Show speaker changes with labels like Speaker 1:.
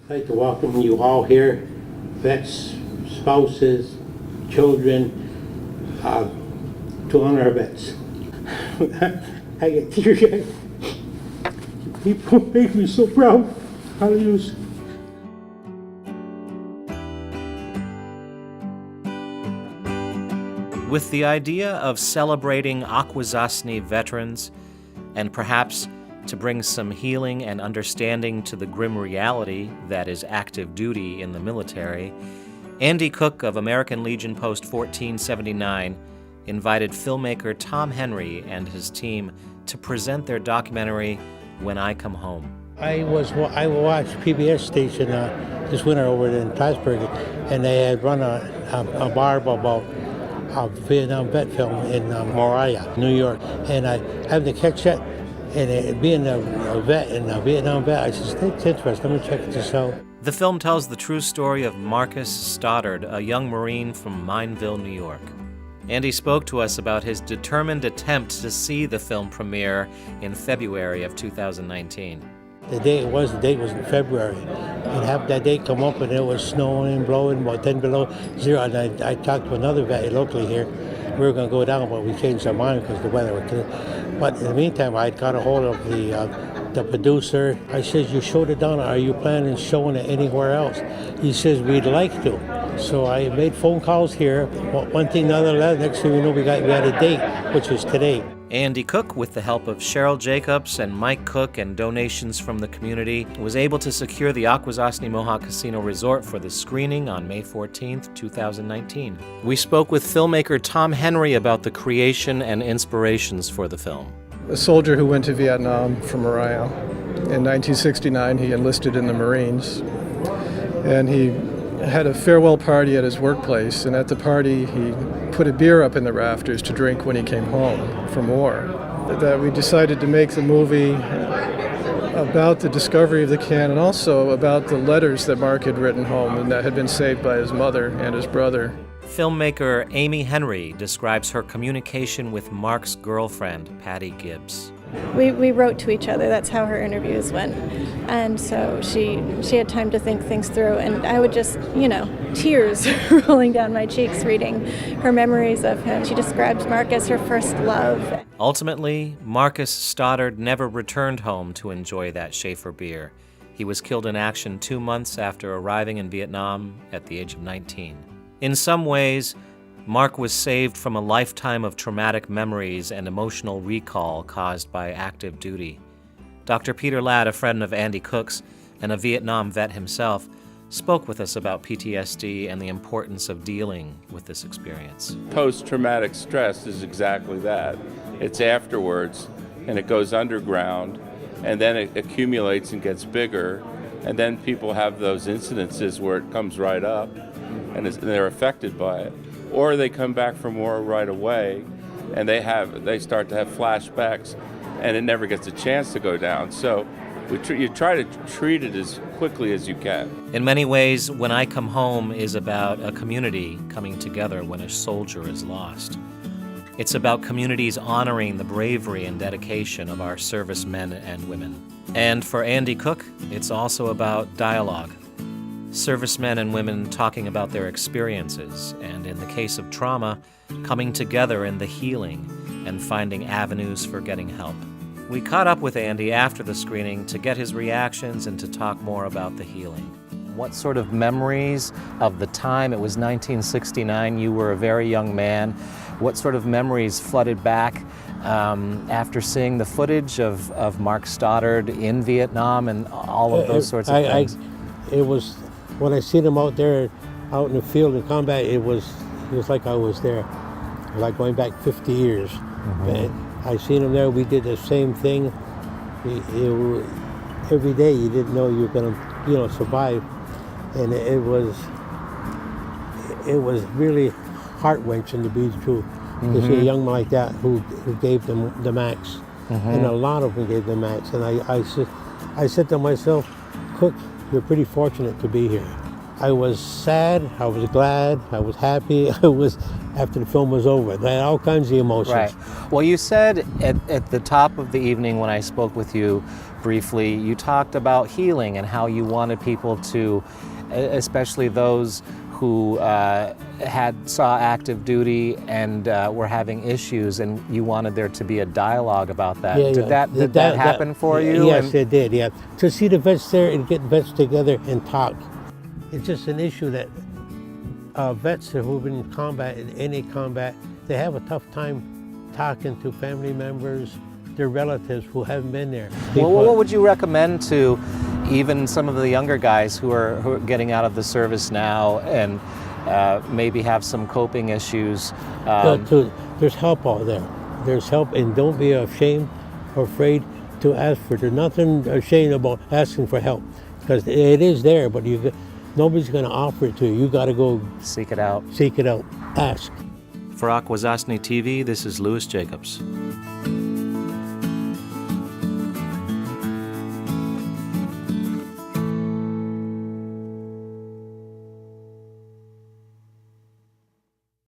Speaker 1: I'd like to welcome you all here, vets, spouses, children, to honor our vets. I get teary-eyed. People make me so proud. Hallelujah.
Speaker 2: With the idea of celebrating Akwesasne veterans and perhaps to bring some healing and understanding to the grim reality that is active duty in the military, Andy Cook of American Legion Post 1479 invited filmmaker Tom Henry and his team to present their documentary, When I Come Home.
Speaker 1: I watched PBS station this winter over in Plattsburgh, and they had run a barb about a Vietnam vet film in Moriah, New York, and I happened to catch that. And being a vet and a Vietnam vet, I said, that's interesting, let me check this out.
Speaker 2: The film tells the true story of Marcus Stoddard, a young Marine from Mineville, New York. Andy spoke to us about his determined attempt to see the film premiere in February of 2019.
Speaker 1: The date was in February. And have that date come up and it was snowing, blowing, about 10 below zero. And I talked to another vet locally here. We were going to go down, but we changed our mind because the weather was good. But in the meantime, I got a hold of the producer. I said, you showed it down. Are you planning on showing it anywhere else? He says, we'd like to. So I made phone calls here. One thing, another. Next thing we know, we had a date, which was today.
Speaker 2: Andy Cook, with the help of Cheryl Jacobs and Mike Cook and donations from the community, was able to secure the Akwesasne Mohawk Casino Resort for the screening on May 14th, 2019. We spoke with filmmaker Tom Henry about the creation and inspirations for the film.
Speaker 3: A soldier who went to Vietnam from Moriah. In 1969, he enlisted in the Marines, and he had a farewell party at his workplace, and at the party he put a beer up in the rafters to drink when he came home from war. That we decided to make the movie about the discovery of the can and also about the letters that Mark had written home and that had been saved by his mother and his brother.
Speaker 2: Filmmaker Amy Henry describes her communication with Mark's girlfriend, Patty Gibbs.
Speaker 4: We wrote to each other. That's how her interviews went. And so she had time to think things through, and I would just, tears rolling down my cheeks reading her memories of him. She describes Mark as her first love.
Speaker 2: Ultimately, Marcus Stoddard never returned home to enjoy that Schaefer beer. He was killed in action 2 months after arriving in Vietnam at the age of 19. In some ways, Mark was saved from a lifetime of traumatic memories and emotional recall caused by active duty. Dr. Peter Ladd, a friend of Andy Cook's and a Vietnam vet himself, spoke with us about PTSD and the importance of dealing with this experience.
Speaker 5: Post-traumatic stress is exactly that. It's afterwards, and it goes underground, and then it accumulates and gets bigger, and then people have those incidences where it comes right up, and they're affected by it. Or they come back from war right away, and they start to have flashbacks, and it never gets a chance to go down. So you try to treat it as quickly as you can.
Speaker 2: In many ways, When I Come Home is about a community coming together when a soldier is lost. It's about communities honoring the bravery and dedication of our servicemen and women. And for Andy Cook, it's also about dialogue. Servicemen and women talking about their experiences, and in the case of trauma, coming together in the healing and finding avenues for getting help. We caught up with Andy after the screening to get his reactions and to talk more about the healing. What sort of memories of the time? It was 1969, you were a very young man. What sort of memories flooded back after seeing the footage of Mark Stoddard in Vietnam and all of those sorts of things?
Speaker 1: It was, when I seen him out there, out in the field in combat, it was like I was there. It was like going back 50 years. Mm-hmm. I seen him there, we did the same thing. Every day you didn't know you were gonna, survive. And it was really heart-wrenching, to be true, to see a young man like that who gave them the max. And a lot of them gave the max. And I said to myself, Cook, you're pretty fortunate to be here. I was sad, I was glad, I was happy, after the film was over. I had all kinds of emotions.
Speaker 2: Right. Well, you said at the top of the evening when I spoke with you briefly, you talked about healing and how you wanted people to, especially those who saw active duty and were having issues, and you wanted there to be a dialogue about that. Did that happen for you?
Speaker 1: Yes, it did. Yeah, to see the vets there and get vets together and talk. It's just an issue that vets who've been in combat, in any combat, they have a tough time talking to family members, their relatives who haven't been there.
Speaker 2: Well, what would you recommend to even some of the younger guys who are getting out of the service now and maybe have some coping issues?
Speaker 1: There's help out there. There's help, and don't be ashamed or afraid to ask for it. There's nothing ashamed about asking for help, because it is there, but nobody's going to offer it to you. You got to go
Speaker 2: seek it out.
Speaker 1: Seek it out. Ask.
Speaker 2: For Akwesasne TV, this is Louis Jacobs.